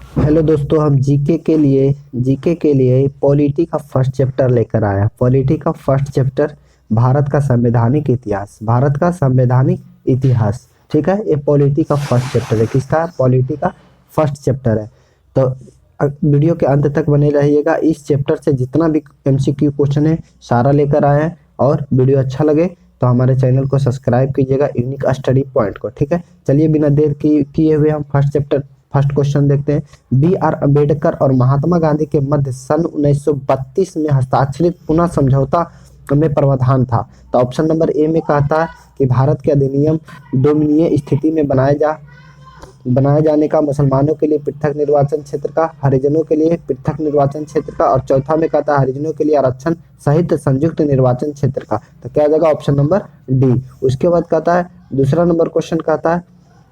Hello दोस्तों, हम GK के लिए पॉलिटी का फर्स्ट चैप्टर लेकर आए हैं। पॉलिटी का फर्स्ट चैप्टर भारत का संवैधानिक इतिहास। ठीक है, ये पॉलिटी का फर्स्ट चैप्टर है। किसका? पॉलिटी का फर्स्ट चैप्टर है। तो वीडियो के अंत तक बने रहिएगा। इस चैप्टर से जितना भी एमसीक्यू क्वेश्चन है सारा लेकर आए हैं। और वीडियो अच्छा लगे तो हमारे चैनल को सब्सक्राइब कीजिएगा, यूनिक स्टडी पॉइंट को। ठीक है, चलिए बिना देर किए हुए हम फर्स्ट क्वेश्चन देखते हैं। बी आर अम्बेडकर और महात्मा गांधी के मध्य सन 1932 में हस्ताक्षरित पुनः समझौता में प्रावधान था। तो ऑप्शन नंबर ए में कहता है कि भारत के अधिनियम डोमिनीय स्थिति में बनाए जाने का, मुसलमानों के लिए पृथक निर्वाचन क्षेत्र का, हरिजनों के लिए पृथक निर्वाचन क्षेत्र का, और चौथा में कहता है हरिजनों के लिए आरक्षण सहित संयुक्त निर्वाचन क्षेत्र का। तो क्या आ जाएगा? Option number D. उसके बाद कहता है दूसरा नंबर क्वेश्चन कहता है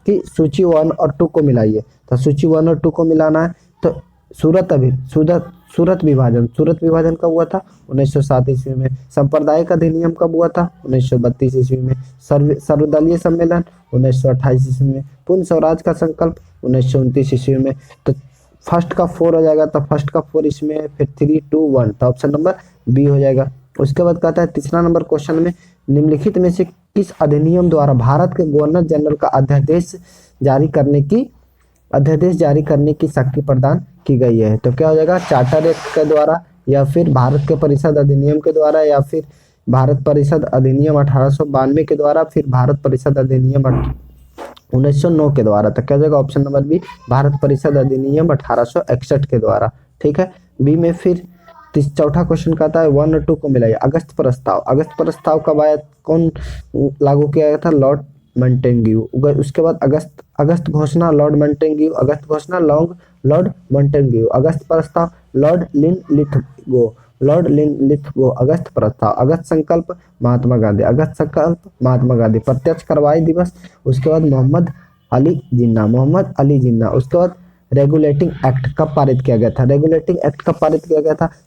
कि सूची 1 और 2 को मिलाइए। तो सूची 1 और 2 को मिलाना है। तो सूरत विभाजन कब हुआ था? 1907 ईस्वी में। सांप्रदायिक अधिनियम कब हुआ था? 1932 ईस्वी में। सर्वदलीय सम्मेलन 1928 ईस्वी में। पूर्ण स्वराज का संकल्प 1929 ईस्वी में। तो फर्स्ट का 4 हो जाएगा। तो फर्स्ट का 4 इसमें, फिर 3 2 1। तो ऑप्शन नंबर बी हो जाएगा। उसके बाद कहता है तीसरा नंबर क्वेश्चन में निम्नलिखित में से किस अधिनियम द्वारा भारत के गवर्नर जनरल का अध्यादेश जारी करने की शक्ति प्रदान की गई है? तो क्या हो जाएगा? चार्टर एक्ट के द्वारा, या फिर भारत के परिषद अधिनियम के द्वारा, या फिर भारत परिषद अधिनियम 1892 के द्वारा, फिर भारत परिषद अधिनियम 1909 के द्वारा। तो क्या हो जाएगा? ऑप्शन नंबर बी, भारत परिषद अधिनियम 1861 के द्वारा। ठीक है, बी में फिर चौथा क्वेश्चन कहता है 1 और 2 को मिलाइए। अगस्त प्रस्ताव कब आया? कौन लागू किया गया था? लॉर्ड मंटेग्यू। उसके बाद अगस्त घोषणा लॉर्ड मंटेग्यू। लॉर्ड मंटेग्यू। अगस्त प्रस्ताव लॉर्ड लिथगो। अगस्त प्रस्ताव। अगस्त संकल्प महात्मा गांधी। प्रत्यक्ष कार्रवाई दिवस। उसके बाद मोहम्मद अली जिन्ना। उसके बाद रेगुलेटिंग एक्ट कब पारित किया गया था?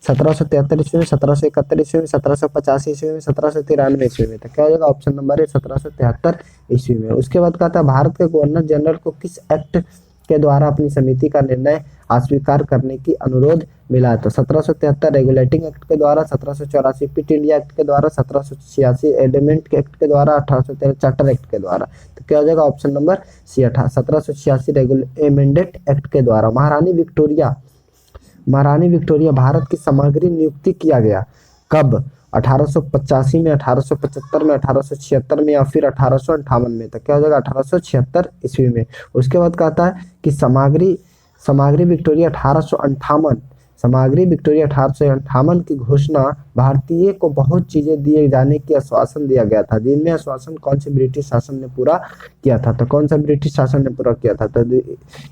1773 ईस्वी में, 1771 ईस्वी में, 1785 ईस्वी में, 1793 ईस्वी में। तो क्या हो जाएगा? ऑप्शन नंबर है 1773 ईस्वी में। उसके बाद कहता है भारत के गवर्नर जनरल को किस एक्ट के द्वारा अपनी समिति का निर्णय अस्वीकार करने की अनुरोध मिला? तो 1773 रेगुलेटिंग एक्ट के द्वारा, 1784 पिट इंडिया एक्ट के द्वारा, 1786 एडमेंट एक्ट के द्वारा, 1813 चार्टर एक्ट के द्वारा। तो क्या हो जाएगा? Option number C 1786 amended act के द्वारा। महारानी विक्टोरिया भारत की समग्र नियुक्ति किया गया कब? 1885 में, 1875 में, 1876 में, या फिर 1858 में। तो क्या हो जाएगा? 1876 ईस्वी में। उसके बाद कहता है कि समागरी विक्टोरिया 1858 की घोषणा भारतीय को बहुत चीजें दिए जाने की आश्वासन दिया गया था, जिनमें आश्वासन कौन से ब्रिटिश शासन ने पूरा किया था? तो कौन सा ब्रिटिश शासन ने पूरा किया था? तो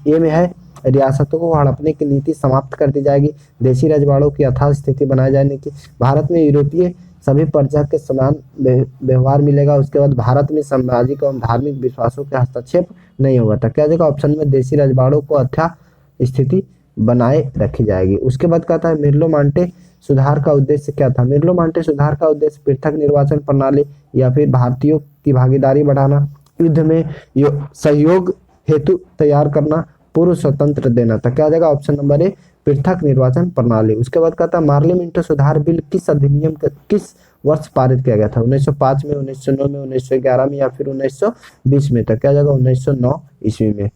ये में है रियासतों को हड़पने की नीति समाप्त कर दी जाएगी, देशी रजवाड़ों की यथास्थिति स्थिति बनाए जाने की, भारत में यूरोपीय सभी प्रजा के समान व्यवहार मिलेगा। उसके बाद भारत में सामाजिक एवं धार्मिक विश्वासों के हस्तक्षेप नहीं होगा। तो क्या जाएगा? ऑप्शन में देशी रजवाड़ों को यथा स्थिति बनाए रखी जाएगी। उसके बाद कहता है मिर्लो मांटे सुधार का उद्देश्य क्या था? मिर्लो मांटे सुधार का उद्देश्य पृथक निर्वाचन प्रणाली, या फिर भारतीयों की भागीदारी बढ़ाना, युद्ध में सहयोग हेतु तैयार करना, पूर्व स्वतंत्र देना। तो क्या आ जाएगा? ऑप्शन नंबर ए, पृथक निर्वाचन प्रणाली। उसके बाद कहता है मार्ली मिंटो सुधार बिल किस अधिनियम का किस वर्ष पारित किया गया था? 1905 में, 1909 में, 1911 में, या फिर 1920 में। तो क्या आ जाएगा? 1909 ईस्वी में।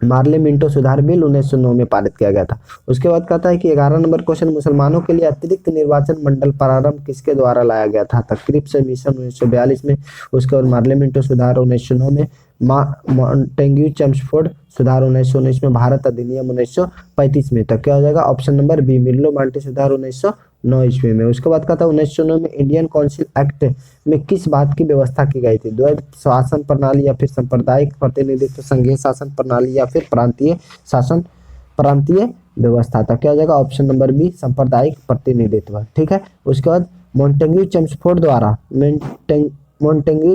मार्ले मिंटो सुधार बिल 1909 में पारित किया गया था। उसके बाद कहता है कि 11 नंबर क्वेश्चन मुसलमानों के लिए अतिरिक्त निर्वाचन मंडल प्रारंभ किसके द्वारा लाया गया था? क्रिप्स मिशन 1942 में। उसके बाद मार्ले मिंटो सुधार 1909 में। मॉन्टेग्यू चेम्सफोर्ड सुधार 1919 में। भारत अधिनियम 1935 में। तक क्या हो जाएगा? ऑप्शन नंबर बी, मिर्लो मांटे सुधार 1909 ईस्वी में। उसके बाद कहता है 1909 में इंडियन काउंसिल एक्ट में किस बात की व्यवस्था की गई थी? द्वैध शासन प्रणाली, या फिर सांप्रदायिक प्रतिनिधित्व, संघीय शासन प्रणाली, या फिर प्रांतीय व्यवस्था। था क्या हो जाएगा? ऑप्शन नंबर बी, सांप्रदायिक प्रतिनिधित्व। ठीक है, उसके बाद मॉन्टेग्यू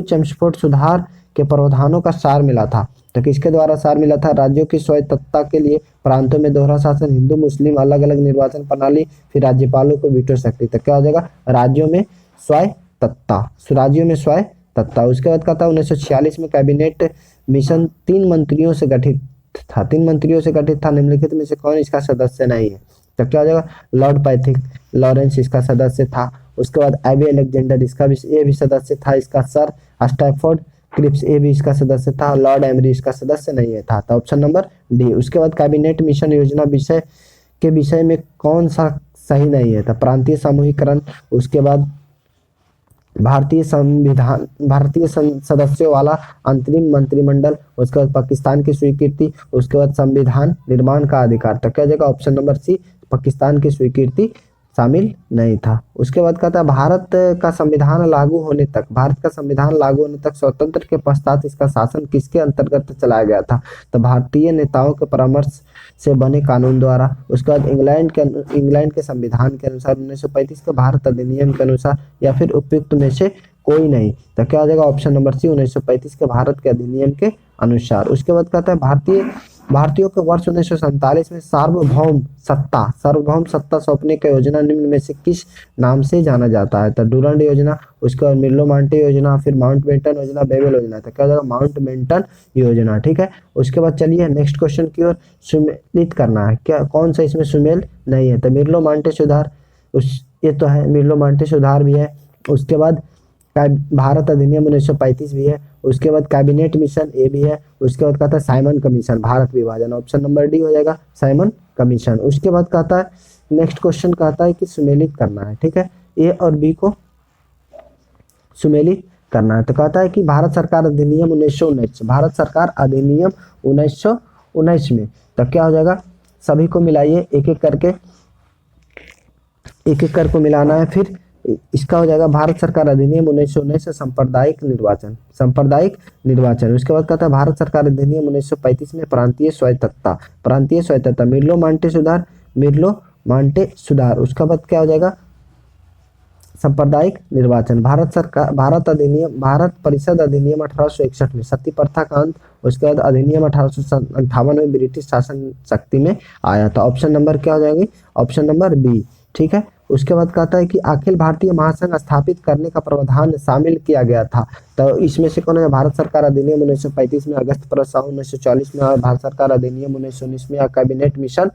चेम्सफोर्ड सुधार के प्रावधानों का सार मिला था। तो किसके द्वारा सार मिला था? राज्यों की स्वायत्तता के लिए, प्रांतों में दोहरा शासन, हिंदू मुस्लिम अलग अलग निर्वाचन प्रणाली, फिर राज्यपालों को वीटो शक्ति। तो क्या हो जाएगा? राज्यों में स्वायत्तता। उसके बाद कहता है 1946 में कैबिनेट मिशन 3 मंत्रियों से गठित था, 3 मंत्रियों से गठित था, निम्नलिखित में से कौन इसका सदस्य नहीं है? तो क्या हो जाएगा? लॉर्ड पैथिक लॉरेंस इसका सदस्य था। उसके बाद एबी अलेक्जेंडर इसका भी ये भी सदस्य था। इसका सर स्टैफोर्ड क्रिप्स ये भी इसका सदस्य था। लॉर्ड एमरी इसका सदस्य नहीं है था। तो ऑप्शन नंबर डी। उसके बाद कैबिनेट मिशन योजना विषय में कौन सा सही नहीं है? तो प्रांतीय समूहीकरण, उसके बाद भारतीय सदस्यों वाला अंतरिम मंत्रिमंडल, उसके बाद पाकिस्तान की स्वीकृति, उसके बाद संविधान निर्माण का अधिकार। तो क्या जगह? ऑप्शन नंबर सी, पाकिस्तान की स्वीकृति शामिल नहीं था। उसके बाद कहता है भारत का संविधान लागू होने तक स्वतंत्र के पश्चात इसका शासन किसके अंतर्गत चलाया गया था? तो भारतीय नेताओं के परामर्श से बने कानून द्वारा। उसके बाद इंग्लैंड के संविधान के अनुसार, 1935 के भारत अधिनियम के अनुसार, या फिर उपयुक्त में से कोई नहीं। तो क्या हो जाएगा? ऑप्शन नंबर सी, 1935 के भारत के अधिनियम के अनुसार। उसके बाद कहता है भारतीयों को वर्ष 1947 में सार्वभौम सत्ता सौंपने का योजना निम्न में से किस नाम से जाना जाता है? तो डूरंड योजना, उसके बाद मिर्लो मांटे योजना, फिर माउंटबेटन योजना, बेबल योजना। तो क्या हो जाएगा? माउंटबेटन योजना। ठीक है। उसके बाद चलिए नेक्स्ट क्वेश्चन की ओर। सुमेलित करना है क्या? कौन सा इसमें सुमेल नहीं है? तो मिर्लो मांटे सुधार, ये तो है, मिर्लो मांटे सुधार भी है। उसके बाद भारत अधिनियम 1935 भी है। उसके बाद कैबिनेट मिशन ये भी है। उसके बाद कहता है साइमन कमीशन, भारत विभाजन। ऑप्शन नंबर डी हो जाएगा, साइमन कमीशन। उसके बाद कहता है नेक्स्ट क्वेश्चन कहता है कि सुमेलित करना है। ठीक है, ए और बी को सुमेलित करना है। तो कहता है कि भारत सरकार अधिनियम 1919, भारत सरकार अधिनियम 1919 में, तो क्या हो जाएगा? सभी को मिलाइए, एक एक करके मिलाना है। फिर इसका हो जाएगा भारत सरकार अधिनियम 1919 से सांप्रदायिक निर्वाचन। उसके बाद कहता है भारत सरकार अधिनियम 1935 में प्रांतीय स्वायत्तता, मिर्लो मांटे सुधार। उसके बाद क्या हो जाएगा? सांप्रदायिक निर्वाचन। भारत परिषद अधिनियम 1861 में सती प्रथा का अंत। उसके बाद अधिनियम 1858 में ब्रिटिश शासन शक्ति में आया था। ऑप्शन नंबर क्या हो जाएगी? Option number B. ठीक है। उसके बाद कहता है कि अखिल भारतीय महासंघ स्थापित करने का प्रावधान शामिल किया गया था। तो इसमें से कौन है? भारत सरकार अधिनियम 1935 में, अगस्त प्रस्ताव 1940 में, और भारत सरकार अधिनियम 1919 में, या कैबिनेट मिशन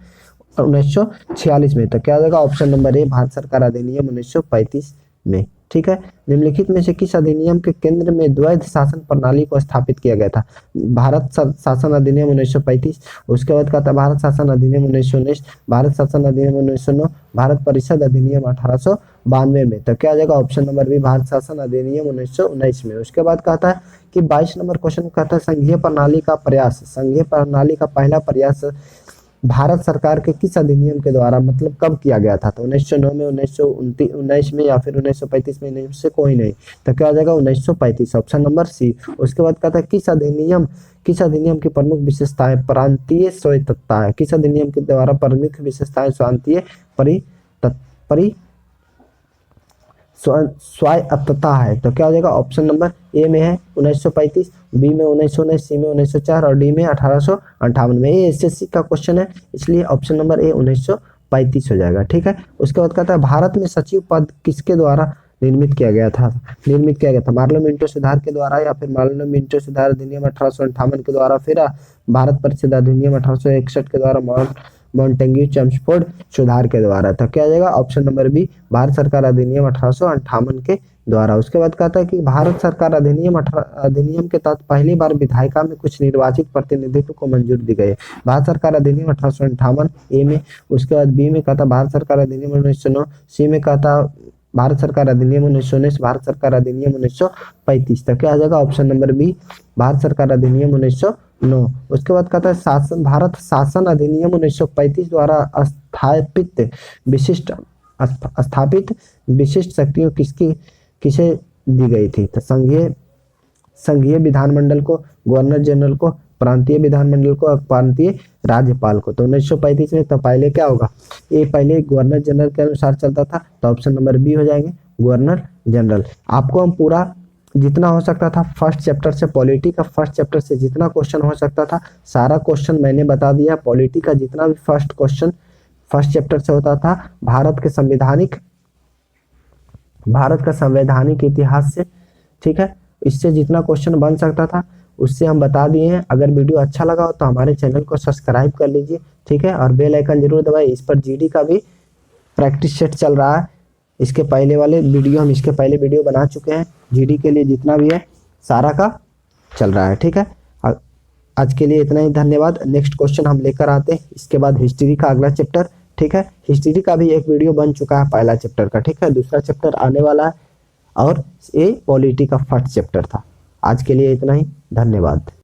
1946 में। तो क्या हो जाएगा? ऑप्शन नंबर ए, भारत सरकार अधिनियम 1935 में। ठीक है। निम्नलिखित में से किस अधिनियम के केंद्र में द्वैध शासन प्रणाली को स्थापित किया गया था? भारत शासन अधिनियम 1935। उसके बाद कहता है भारत शासन अधिनियम 1919, भारत शासन अधिनियम 1909, भारत परिषद अधिनियम 1892 में। तो क्या आ जाएगा? ऑप्शन नंबर बी, भारत शासन अधिनियम 1919 में। उसके बाद कहता है कि 22 नंबर क्वेश्चन कहता है संघीय प्रणाली का पहला प्रयास भारत सरकार के किस अधिनियम के द्वारा, मतलब कब किया गया था? तो 1909 में, 1919 में, या फिर 1935 में? इनमें से कोई नहीं। तो क्या आ जाएगा? 1935, ऑप्शन नंबर सी। उसके बाद कहता है किस अधिनियम की प्रमुख विशेषताएं प्रांतीय स्वायत्तता है? किस अधिनियम के द्वारा प्रमुख विशेषताएं स्वायत्तता है? तो क्या हो जाएगा? ऑप्शन नंबर ए में है 1935, बी में 1919, सी में 1904, और डी में 1858 में। ये एसएससी का क्वेश्चन है, इसलिए ऑप्शन नंबर ए 1935 हो जाएगा। ठीक है। उसके बाद कहता है भारत में सचिव पद किसके द्वारा निर्मित किया गया था? मार्लो मिंटो सुधार के द्वारा, या फिर मार्लो मिंटो सुधार अधिनियम 1858 के द्वारा, फिर भारत परिषद अधिनियम 1861 के द्वारा, मॉन्टेग्यू चेम्सफोर्ड सुधार के द्वारा। तो क्या आ जाएगा? ऑप्शन नंबर बी, भारत सरकार अधिनियम 1858 के द्वारा। उसके बाद कहता है कि भारत सरकार अधिनियम के तहत पहली बार विधायिका में कुछ निर्वाचित प्रतिनिधित्व को मंजूरी दी गई। भारत सरकार अधिनियम 1858 ए में। उसके बाद बी में कहता भारत सरकार अधिनियम 1909, सी में कहता भारत सरकार अधिनियम 1919, भारत सरकार अधिनियम 1935। तो क्या आ जाएगा? ऑप्शन नंबर बी, भारत सरकार अधिनियम 1909। उसके बाद कहता है भारत शासन अधिनियम 1935 द्वारा स्थापित विशिष्ट शक्तियों किसे दी गई थी? तो संघीय विधानमंडल को, गवर्नर जनरल को, प्रांतीय विधानमंडल को, और प्रांतीय राज्यपाल को। तो 1935 में तो पहले क्या होगा? ये पहले गवर्नर जनरल के अनुसार चलता था। तो ऑप्शन नंबर बी हो जाएंगे, गवर्नर जनरल। आपको हम पूरा जितना हो सकता था फर्स्ट चैप्टर से, पॉलिटी का फर्स्ट चैप्टर से जितना क्वेश्चन हो सकता था सारा क्वेश्चन मैंने बता दिया। पॉलिटी का जितना भी फर्स्ट क्वेश्चन फर्स्ट चैप्टर से होता था, भारत का संवैधानिक इतिहास से, ठीक है, इससे जितना क्वेश्चन बन सकता था उससे हम बता दिए हैं। अगर वीडियो अच्छा लगा हो तो हमारे चैनल को सब्सक्राइब कर लीजिए, ठीक है, और बेल आइकन जरूर दबाइए। इस पर जीडी का भी प्रैक्टिस सेट चल रहा है। इसके पहले वाले वीडियो हम इसके पहले वीडियो बना चुके हैं, जीडी के लिए जितना भी है सारा का चल रहा है, ठीक है। आज के लिए इतना ही, धन्यवाद। नेक्स्ट क्वेश्चन हम लेकर आते हैं, इसके बाद हिस्ट्री का अगला चैप्टर, ठीक है। हिस्ट्री का भी एक वीडियो बन चुका है पहला चैप्टर का, ठीक है, दूसरा चैप्टर आने वाला है और ये पॉलिटी का फर्स्ट चैप्टर था। आज के लिए इतना ही, धन्यवाद।